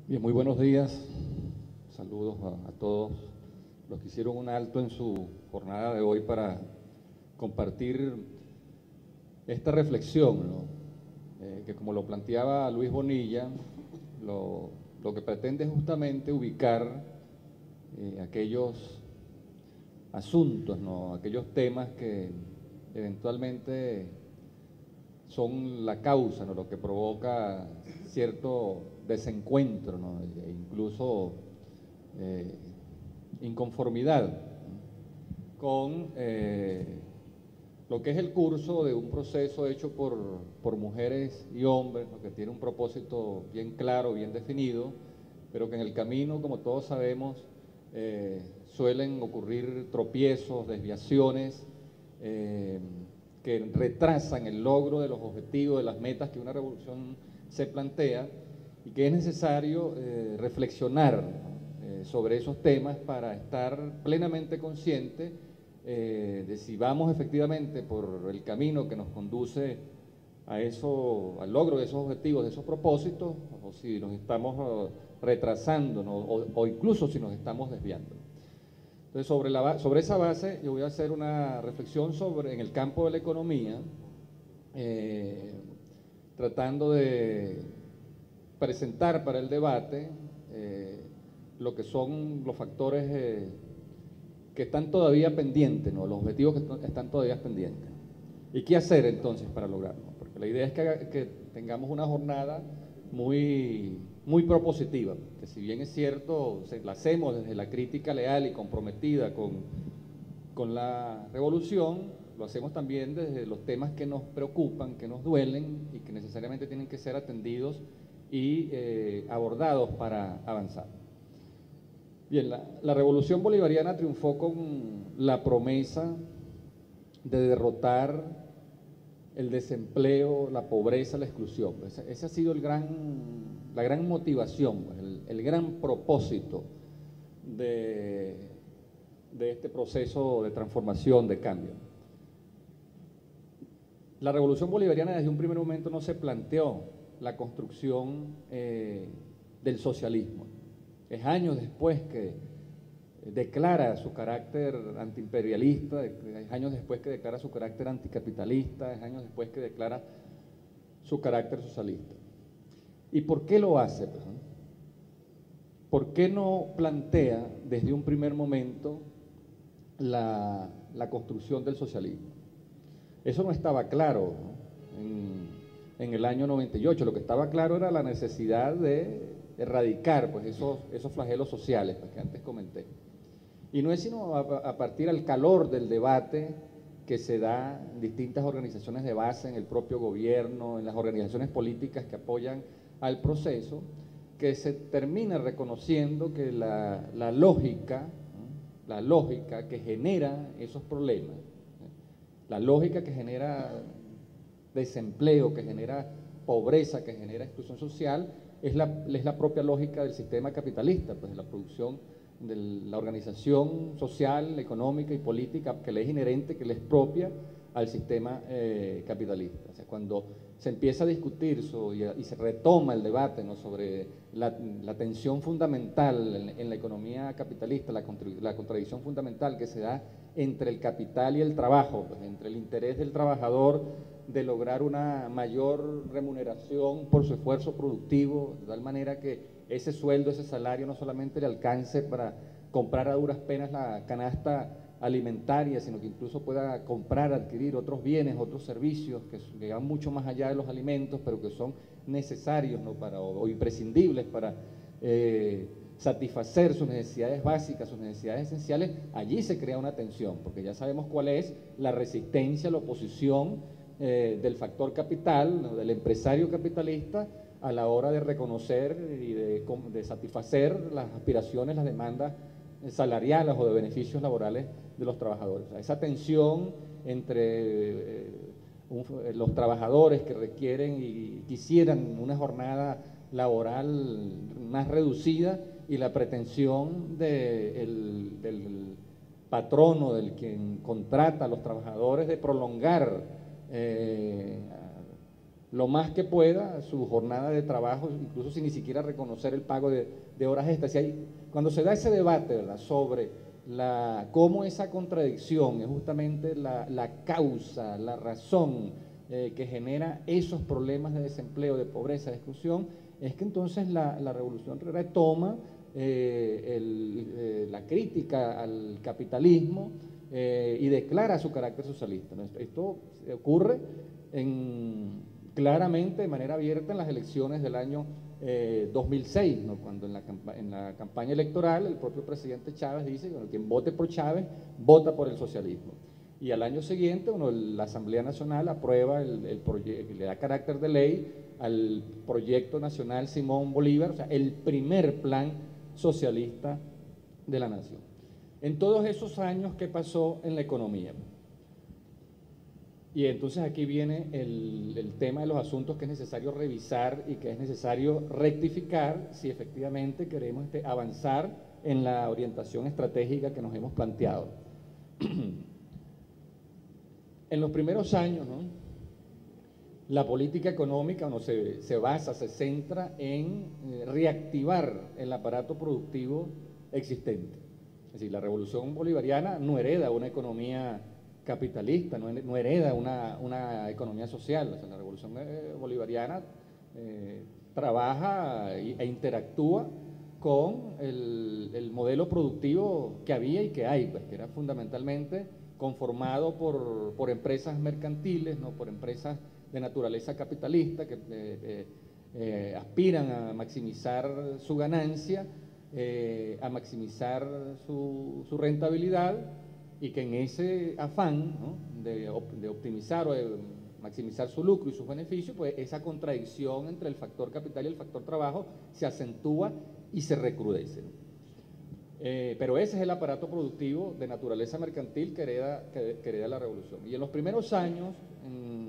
Bien, muy buenos días. Saludos a todos los que hicieron un alto en su jornada de hoy para compartir esta reflexión, ¿no? Que como lo planteaba Luis Bonilla, lo que pretende es justamente ubicar aquellos asuntos, ¿no? Aquellos temas que eventualmente son la causa, ¿no? Lo que provoca cierto desencuentro, ¿no? E incluso inconformidad con lo que es el curso de un proceso hecho por mujeres y hombres, ¿no? Que tiene un propósito bien claro, bien definido, pero que en el camino, como todos sabemos, suelen ocurrir tropiezos, desviaciones, que retrasan el logro de los objetivos, de las metas que una revolución se plantea, y que es necesario reflexionar sobre esos temas para estar plenamente consciente de si vamos efectivamente por el camino que nos conduce a eso, al logro de esos objetivos, de esos propósitos, o si nos estamos retrasando, ¿no? o incluso si nos estamos desviando. Entonces, sobre esa base, yo voy a hacer una reflexión en el campo de la economía, tratando de presentar para el debate lo que son los factores que están todavía pendientes, ¿no? Los objetivos que están todavía pendientes. ¿Y qué hacer entonces para lograrlo? Porque la idea es que tengamos una jornada muy propositiva, que si bien es cierto, la hacemos desde la crítica leal y comprometida con la revolución, lo hacemos también desde los temas que nos preocupan, que nos duelen y que necesariamente tienen que ser atendidos y abordados para avanzar. Bien, la revolución bolivariana triunfó con la promesa de derrotar el desempleo, la pobreza, la exclusión. Ese ha sido la gran motivación, el gran propósito de este proceso de transformación, de cambio. La revolución bolivariana desde un primer momento no se planteó la construcción del socialismo. Es años después que declara su carácter antiimperialista, es años después que declara su carácter anticapitalista, es años después que declara su carácter socialista. ¿Y por qué lo hace? Pues, ¿no? ¿Por qué no plantea desde un primer momento la construcción del socialismo? Eso no estaba claro, ¿no? En el año 98. Lo que estaba claro era la necesidad de erradicar pues, esos flagelos sociales pues, que antes comenté. Y no es sino a partir del calor del debate que se da en distintas organizaciones de base, en el propio gobierno, en las organizaciones políticas que apoyan al proceso, que se termina reconociendo que la lógica, ¿no? La lógica que genera esos problemas, ¿no? La lógica que genera desempleo, que genera pobreza, que genera exclusión social, es la propia lógica del sistema capitalista, pues de la producción, de la organización social, económica y política que le es inherente, que le es propia al sistema capitalista. O sea, cuando se empieza a discutir y se retoma el debate, ¿no? sobre la tensión fundamental en la economía capitalista, la contradicción fundamental que se da entre el capital y el trabajo, pues, entre el interés del trabajador de lograr una mayor remuneración por su esfuerzo productivo, de tal manera que ese sueldo, ese salario no solamente le alcance para comprar a duras penas la canasta alimentaria, sino que incluso pueda comprar, adquirir otros bienes, otros servicios que van mucho más allá de los alimentos, pero que son necesarios, ¿no? o imprescindibles para satisfacer sus necesidades básicas, sus necesidades esenciales. Allí se crea una tensión, porque ya sabemos cuál es la resistencia, la oposición del factor capital, ¿no? del empresario capitalista, a la hora de reconocer y de satisfacer las aspiraciones, las demandas salariales o de beneficios laborales de los trabajadores. O sea, esa tensión entre los trabajadores que requieren y quisieran una jornada laboral más reducida y la pretensión del patrono, del quien contrata a los trabajadores, de prolongar lo más que pueda su jornada de trabajo, incluso sin ni siquiera reconocer el pago de horas extras. Cuando se da ese debate, ¿verdad?, sobre cómo esa contradicción es justamente la causa, la razón que genera esos problemas de desempleo, de pobreza, de exclusión, es que entonces la revolución retoma la crítica al capitalismo y declara su carácter socialista. Esto ocurre claramente, de manera abierta, en las elecciones del año 2006, ¿no?, cuando en la campaña electoral el propio presidente Chávez dice que quien vote por Chávez, vota por el socialismo. Y al año siguiente, la Asamblea Nacional aprueba el proyecto, le da carácter de ley al Proyecto Nacional Simón Bolívar, o sea, el primer plan socialista de la nación. En todos esos años, ¿qué pasó en la economía? Y entonces aquí viene el tema de los asuntos que es necesario revisar y que es necesario rectificar si efectivamente queremos avanzar en la orientación estratégica que nos hemos planteado. En los primeros años, ¿no?, la política económica se centra en reactivar el aparato productivo existente. Es decir, la revolución bolivariana no hereda una economía capitalista, no hereda una economía social. O sea, la revolución bolivariana trabaja e interactúa con el modelo productivo que había y que hay, pues, que era fundamentalmente conformado por empresas mercantiles, ¿no?, por empresas de naturaleza capitalista que aspiran a maximizar su ganancia, a maximizar su rentabilidad, y que en ese afán, ¿no?, de optimizar o de maximizar su lucro y sus beneficios, pues esa contradicción entre el factor capital y el factor trabajo se acentúa y se recrudece, ¿no? Pero ese es el aparato productivo de naturaleza mercantil que hereda la revolución. Y en los primeros años,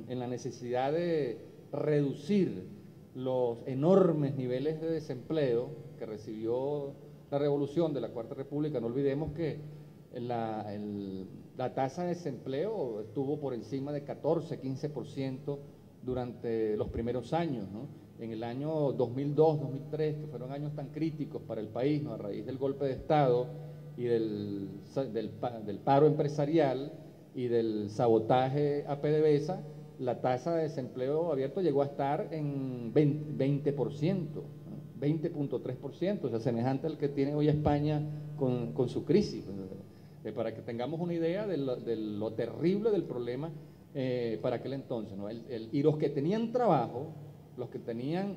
en la necesidad de reducir los enormes niveles de desempleo que recibió la revolución de la Cuarta República, no olvidemos que la tasa de desempleo estuvo por encima de 14, 15% durante los primeros años, ¿no? En el año 2002, 2003, que fueron años tan críticos para el país, ¿no?, a raíz del golpe de Estado y del paro empresarial y del sabotaje a PDVSA, la tasa de desempleo abierto llegó a estar en 20%, ¿no?, 20.3%, o sea, semejante al que tiene hoy España con su crisis. Para que tengamos una idea de lo terrible del problema para aquel entonces, ¿no? Y los que tenían trabajo, los que tenían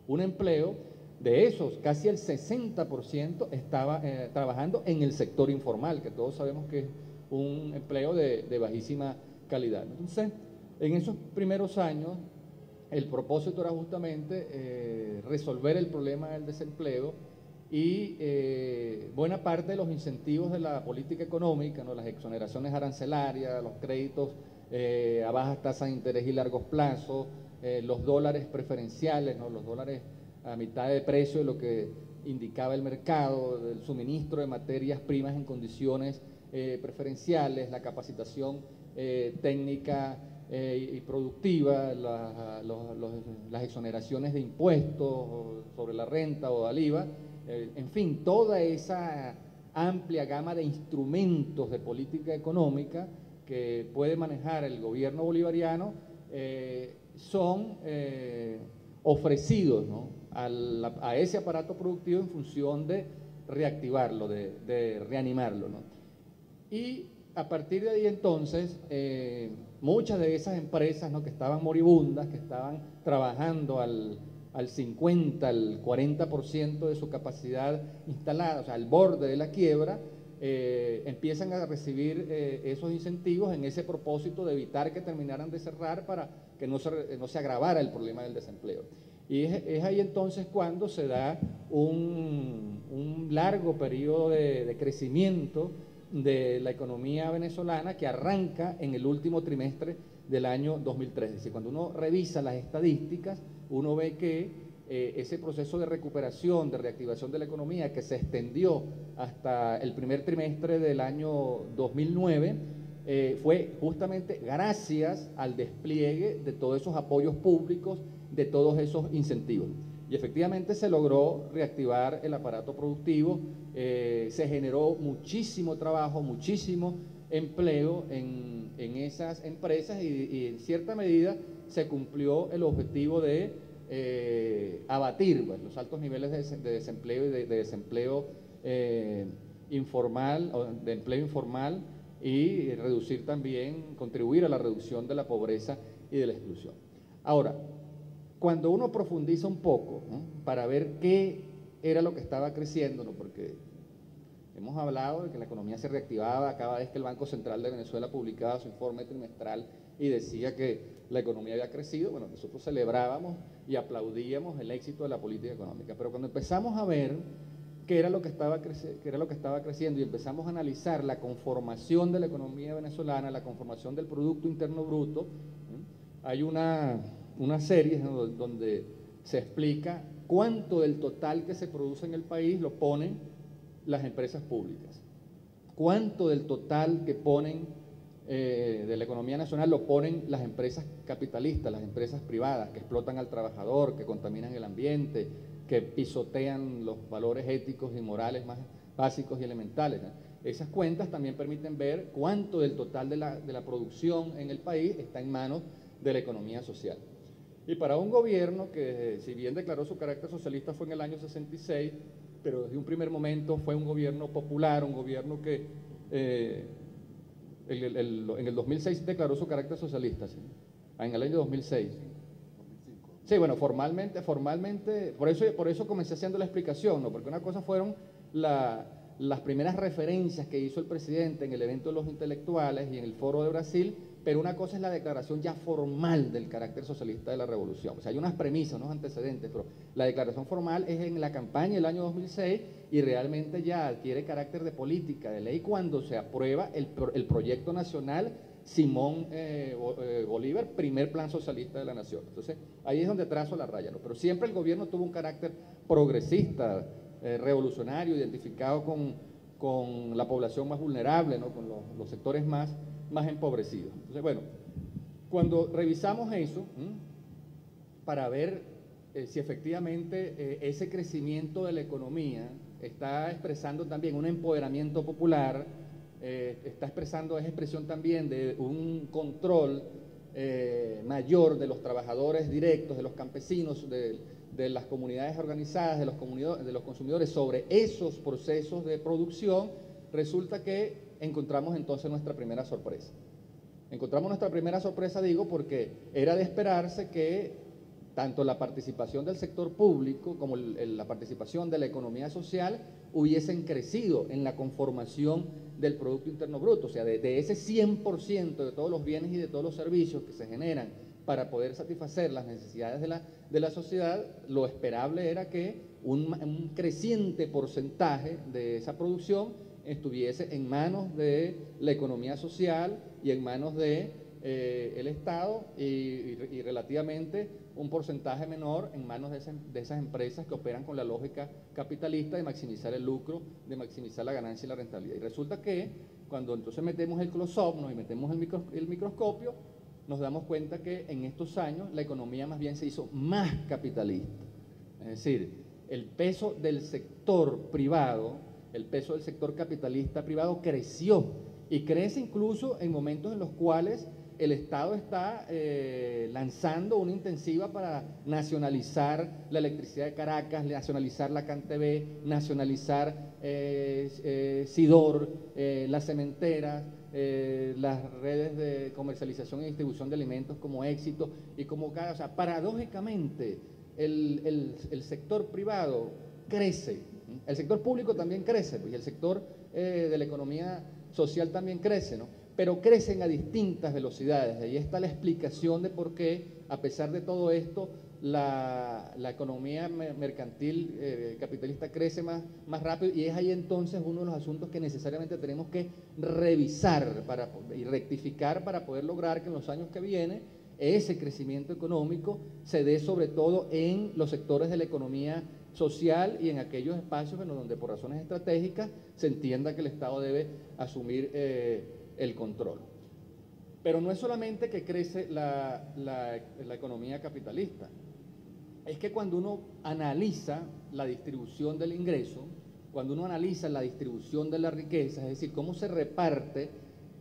un empleo, de esos casi el 60% estaba trabajando en el sector informal, que todos sabemos que es un empleo de bajísima calidad. Entonces, en esos primeros años, el propósito era justamente resolver el problema del desempleo, y buena parte de los incentivos de la política económica, ¿no?, las exoneraciones arancelarias, los créditos a bajas tasas de interés y largos plazos, los dólares preferenciales, ¿no?, los dólares a mitad de precio de lo que indicaba el mercado, el suministro de materias primas en condiciones preferenciales, la capacitación técnica y productiva, las exoneraciones de impuestos sobre la renta o del IVA, en fin, toda esa amplia gama de instrumentos de política económica que puede manejar el gobierno bolivariano son ofrecidos, ¿no?, a ese aparato productivo en función de reactivarlo, de reanimarlo, ¿no? Y a partir de ahí entonces, muchas de esas empresas, ¿no?, que estaban moribundas, que estaban trabajando al 50, al 40% de su capacidad instalada, o sea, al borde de la quiebra, empiezan a recibir esos incentivos en ese propósito de evitar que terminaran de cerrar para que no se agravara el problema del desempleo. Y es ahí entonces cuando se da un largo periodo de crecimiento de la economía venezolana que arranca en el último trimestre del año 2003. Es decir, cuando uno revisa las estadísticas, uno ve que ese proceso de recuperación, de reactivación de la economía que se extendió hasta el primer trimestre del año 2009, fue justamente gracias al despliegue de todos esos apoyos públicos, de todos esos incentivos. Y efectivamente se logró reactivar el aparato productivo, se generó muchísimo trabajo, muchísimo empleo en esas empresas y en cierta medida se cumplió el objetivo de abatir pues, los altos niveles de desempleo y de desempleo informal, o de empleo informal, y reducir también, contribuir a la reducción de la pobreza y de la exclusión. Ahora, cuando uno profundiza un poco, ¿no?, para ver qué era lo que estaba creciendo, ¿no?, porque hemos hablado de que la economía se reactivaba cada vez que el Banco Central de Venezuela publicaba su informe trimestral y decía que la economía había crecido. Bueno, nosotros celebrábamos y aplaudíamos el éxito de la política económica, pero cuando empezamos a ver qué era lo que estaba creciendo y empezamos a analizar la conformación de la economía venezolana, la conformación del Producto Interno Bruto, hay una serie, ¿no?, donde se explica cuánto del total que se produce en el país lo ponen las empresas públicas, cuánto del total que ponen de la economía nacional lo ponen las empresas capitalistas, las empresas privadas que explotan al trabajador, que contaminan el ambiente, que pisotean los valores éticos y morales más básicos y elementales, ¿no? Esas cuentas también permiten ver cuánto del total de la producción en el país está en manos de la economía social. Y para un gobierno que, si bien declaró su carácter socialista, fue en el año 66, pero desde un primer momento fue un gobierno popular, un gobierno que en el 2006 declaró su carácter socialista, ¿sí?, en el año 2006. Sí, bueno, formalmente, por eso comencé haciendo la explicación, ¿no?, porque una cosa fueron las primeras referencias que hizo el presidente en el evento de los intelectuales y en el foro de Brasil, pero una cosa es la declaración ya formal del carácter socialista de la revolución. O sea, hay unas premisas, unos antecedentes, pero la declaración formal es en la campaña del año 2006 y realmente ya adquiere carácter de política, de ley, cuando se aprueba el proyecto nacional Simón Bolívar, primer plan socialista de la nación. Entonces, ahí es donde trazo la raya, ¿no? Pero siempre el gobierno tuvo un carácter progresista, revolucionario, identificado con la población más vulnerable, ¿no?, con los sectores más empobrecidos. Entonces, bueno, cuando revisamos eso, para ver si efectivamente ese crecimiento de la economía está expresando también un empoderamiento popular, está expresando, es expresión también de un control mayor de los trabajadores directos, de los campesinos, de las comunidades organizadas, de los consumidores sobre esos procesos de producción, resulta que encontramos entonces nuestra primera sorpresa. Encontramos nuestra primera sorpresa, digo, porque era de esperarse que tanto la participación del sector público como la participación de la economía social hubiesen crecido en la conformación del Producto Interno Bruto. O sea, de ese 100% de todos los bienes y de todos los servicios que se generan para poder satisfacer las necesidades de la sociedad, lo esperable era que un creciente porcentaje de esa producción estuviese en manos de la economía social y en manos de el Estado y relativamente un porcentaje menor en manos de esas empresas que operan con la lógica capitalista de maximizar el lucro, de maximizar la ganancia y la rentabilidad. Y resulta que cuando entonces metemos el close-up, y metemos el microscopio, nos damos cuenta que en estos años la economía más bien se hizo más capitalista. Es decir, el peso del sector privado, el peso del sector capitalista privado creció y crece incluso en momentos en los cuales el Estado está lanzando una intensiva para nacionalizar la electricidad de Caracas, nacionalizar la CanTV, nacionalizar Sidor, las cementeras, las redes de comercialización y distribución de alimentos como Éxito y como o sea, paradójicamente el sector privado crece, el sector público también crece, y el sector de la economía social también crece, ¿no? Pero crecen a distintas velocidades. Ahí está la explicación de por qué, a pesar de todo esto, la economía mercantil capitalista crece más rápido, y es ahí entonces uno de los asuntos que necesariamente tenemos que revisar y rectificar para poder lograr que en los años que vienen ese crecimiento económico se dé sobre todo en los sectores de la economía social y en aquellos espacios en donde por razones estratégicas se entienda que el Estado debe asumir el control. Pero no es solamente que crece la economía capitalista, es que cuando uno analiza la distribución del ingreso, cuando uno analiza la distribución de la riqueza, es decir, cómo se reparte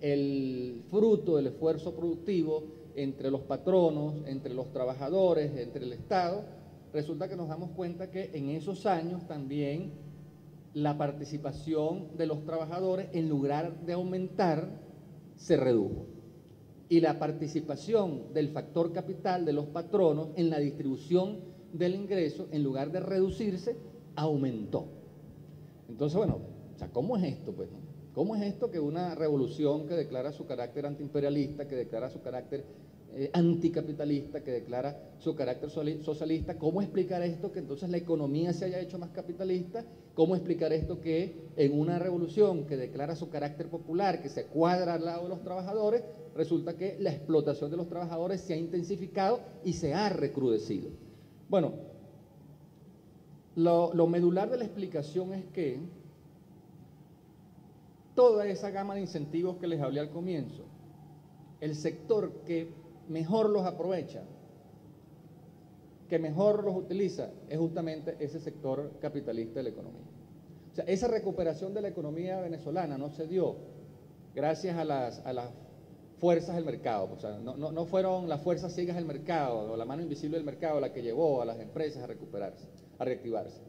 el fruto del esfuerzo productivo entre los patronos, entre los trabajadores, entre el Estado, resulta que nos damos cuenta que en esos años también la participación de los trabajadores, en lugar de aumentar, se redujo. Y la participación del factor capital de los patronos en la distribución del ingreso, en lugar de reducirse, aumentó. Entonces, bueno, o sea, ¿cómo es esto, pues, no? ¿Cómo es esto que una revolución que declara su carácter antiimperialista, que declara su carácter anticapitalista, que declara su carácter socialista, cómo explicar esto que entonces la economía se haya hecho más capitalista? ¿Cómo explicar esto que en una revolución que declara su carácter popular, que se cuadra al lado de los trabajadores, resulta que la explotación de los trabajadores se ha intensificado y se ha recrudecido? Bueno, lo medular de la explicación es que toda esa gama de incentivos que les hablé al comienzo, el sector que mejor los aprovecha, que mejor los utiliza, es justamente ese sector capitalista de la economía. O sea, esa recuperación de la economía venezolana no se dio gracias a las fuerzas del mercado. O sea, no fueron las fuerzas ciegas del mercado o la mano invisible del mercado la que llevó a las empresas a recuperarse, a reactivarse.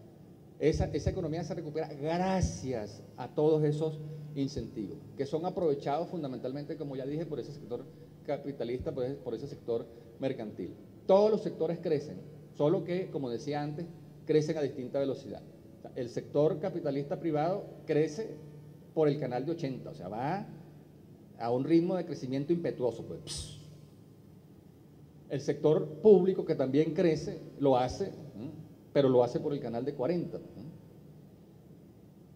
Esa economía se recupera gracias a todos esos incentivos, que son aprovechados fundamentalmente, como ya dije, por ese sector capitalista, por ese sector mercantil. Todos los sectores crecen, solo que, como decía antes, crecen a distinta velocidad. O sea, el sector capitalista privado crece por el canal de 80, o sea, va a un ritmo de crecimiento impetuoso, pues. El sector público, que también crece, lo hace, pero lo hace por el canal de 40.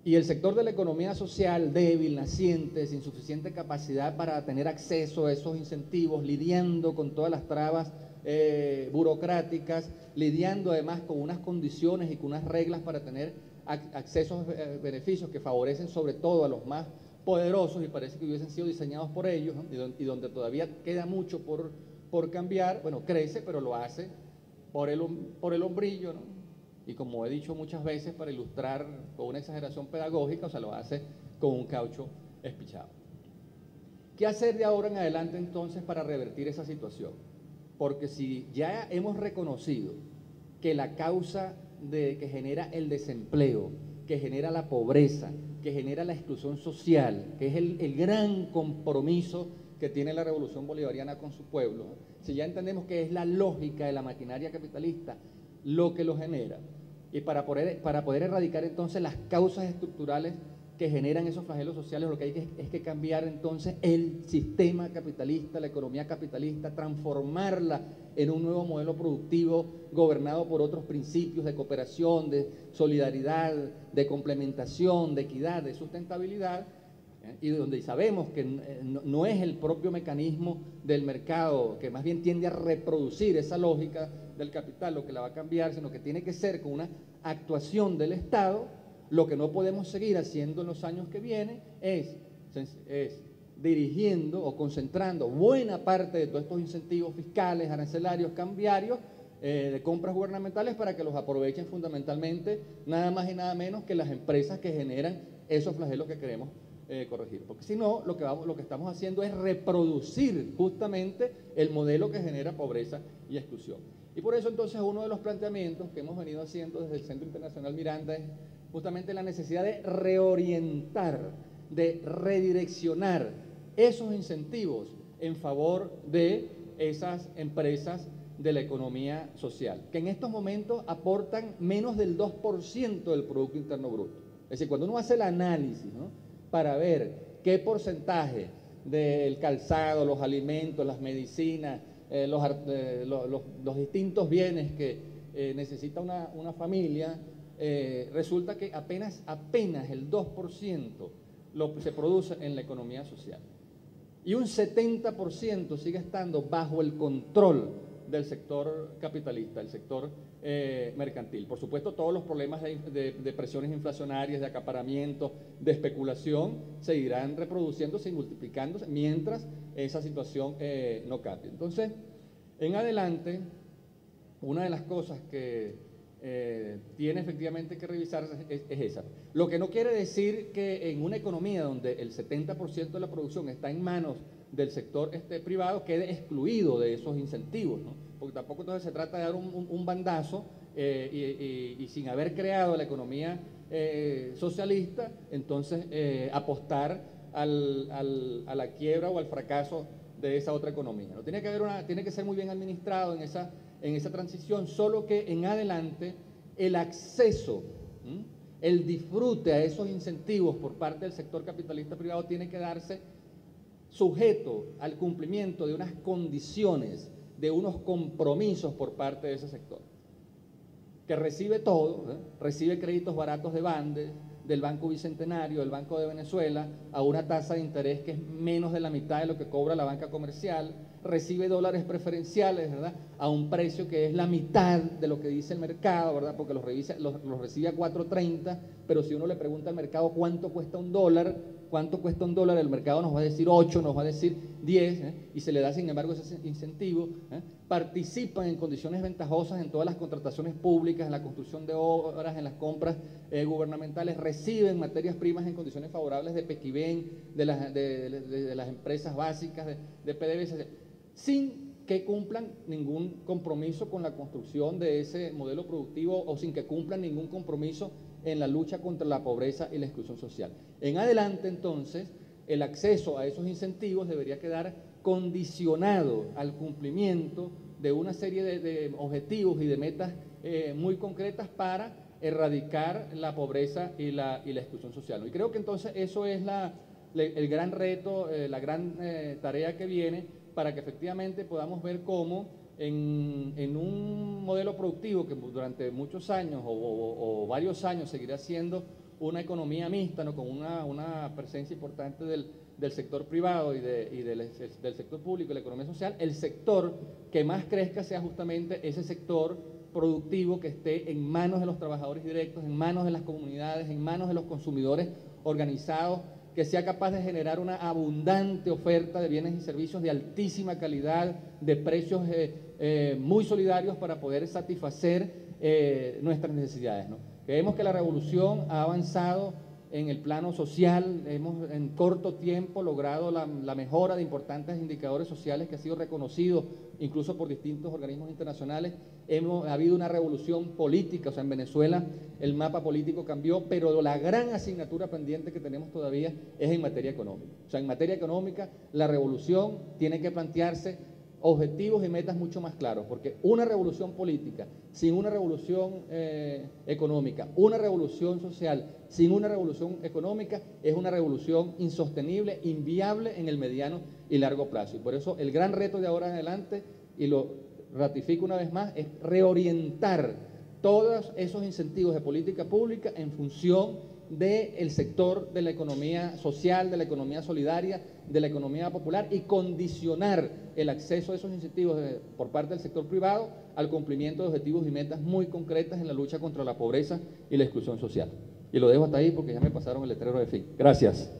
Y el sector de la economía social, débil, naciente, sin suficiente capacidad para tener acceso a esos incentivos, lidiando con todas las trabas burocráticas, lidiando además con unas condiciones y con unas reglas para tener accesos a beneficios que favorecen sobre todo a los más poderosos, y parece que hubiesen sido diseñados por ellos, ¿no? y donde todavía queda mucho por cambiar. Bueno, crece, pero lo hace por el hombrillo, ¿no? Y como he dicho muchas veces, para ilustrar con una exageración pedagógica, o sea, lo hace con un caucho espichado. ¿Qué hacer de ahora en adelante entonces para revertir esa situación? Porque si ya hemos reconocido que la causa que genera el desempleo, que genera la pobreza, que genera la exclusión social, que es el gran compromiso que tiene la revolución bolivariana con su pueblo, si ya entendemos que es la lógica de la maquinaria capitalista lo que lo genera, y para poder erradicar entonces las causas estructurales que generan esos flagelos sociales, lo que hay es que cambiar entonces el sistema capitalista, la economía capitalista, transformarla en un nuevo modelo productivo gobernado por otros principios de cooperación, de solidaridad, de complementación, de equidad, de sustentabilidad, y donde sabemos que no es el propio mecanismo del mercado, que más bien tiende a reproducir esa lógica del capital lo que la va a cambiar, sino que tiene que ser con una actuación del Estado. Lo que no podemos seguir haciendo en los años que vienen es dirigiendo o concentrando buena parte de todos estos incentivos fiscales, arancelarios, cambiarios, de compras gubernamentales, para que los aprovechen fundamentalmente nada más y nada menos que las empresas que generan esos flagelos que queremos corregir. Porque si no, lo que estamos haciendo es reproducir justamente el modelo que genera pobreza y exclusión. Y por eso entonces uno de los planteamientos que hemos venido haciendo desde el Centro Internacional Miranda es justamente la necesidad de reorientar, de redireccionar esos incentivos en favor de esas empresas de la economía social, que en estos momentos aportan menos del 2% del Producto Interno Bruto. Es decir, cuando uno hace el análisis, ¿no?, para ver qué porcentaje del calzado, los alimentos, las medicinas, los distintos bienes que necesita una familia, resulta que apenas el 2% se produce en la economía social. Y un 70% sigue estando bajo el control del sector capitalista, el sector mercantil. Por supuesto, todos los problemas de presiones inflacionarias, de acaparamiento, de especulación, seguirán reproduciéndose y multiplicándose mientras esa situación no cambie. Entonces, en adelante, una de las cosas que tiene efectivamente que revisarse es esa. Lo que no quiere decir que en una economía donde el 70% de la producción está en manos del sector privado quede excluido de esos incentivos, ¿no? Porque tampoco entonces se trata de dar un bandazo y sin haber creado la economía socialista, entonces apostar a la quiebra o al fracaso de esa otra economía, ¿no? Tiene que ser muy bien administrado en esa transición, solo que en adelante el acceso, el disfrute a esos incentivos por parte del sector capitalista privado tiene que darse sujeto al cumplimiento de unas condiciones, de unos compromisos por parte de ese sector, que recibe todo, recibe créditos baratos de Bandes, del Banco Bicentenario, del Banco de Venezuela, a una tasa de interés que es menos de la mitad de lo que cobra la banca comercial, recibe dólares preferenciales, ¿verdad?, a un precio que es la mitad de lo que dice el mercado, ¿verdad?, porque los recibe a 4.30, pero si uno le pregunta al mercado cuánto cuesta un dólar, el mercado nos va a decir 8, nos va a decir 10, y se le da sin embargo ese incentivo. Participan en condiciones ventajosas en todas las contrataciones públicas, en la construcción de obras, en las compras gubernamentales, reciben materias primas en condiciones favorables de Pequibén, de las empresas básicas, de PDVSA, sin que cumplan ningún compromiso con la construcción de ese modelo productivo o sin que cumplan ningún compromiso en la lucha contra la pobreza y la exclusión social. En adelante, entonces, el acceso a esos incentivos debería quedar condicionado al cumplimiento de una serie de objetivos y de metas muy concretas para erradicar la pobreza y la exclusión social, ¿no? Y creo que entonces eso es el gran reto, la gran tarea que viene para que efectivamente podamos ver cómo en un modelo productivo que durante muchos años o varios años seguirá siendo una economía mixta, ¿no?, con una presencia importante del sector privado y del sector público y la economía social, el sector que más crezca sea justamente ese sector productivo que esté en manos de los trabajadores directos, en manos de las comunidades, en manos de los consumidores organizados, que sea capaz de generar una abundante oferta de bienes y servicios de altísima calidad, de precios muy solidarios para poder satisfacer nuestras necesidades, ¿no? Creemos que la revolución ha avanzado en el plano social, hemos en corto tiempo logrado la mejora de importantes indicadores sociales que ha sido reconocido incluso por distintos organismos internacionales. Ha habido una revolución política, o sea, en Venezuela el mapa político cambió, pero la gran asignatura pendiente que tenemos todavía es en materia económica. O sea, en materia económica la revolución tiene que plantearse objetivos y metas mucho más claros, porque una revolución política sin una revolución económica, una revolución social sin una revolución económica es una revolución insostenible, inviable en el mediano y largo plazo. Y por eso el gran reto de ahora en adelante, y lo ratifico una vez más, es reorientar todos esos incentivos de política pública en función del sector de la economía social, de la economía solidaria, de la economía popular, y condicionar el acceso a esos incentivos por parte del sector privado al cumplimiento de objetivos y metas muy concretas en la lucha contra la pobreza y la exclusión social. Y lo dejo hasta ahí porque ya me pasaron el letrero de fin. Gracias.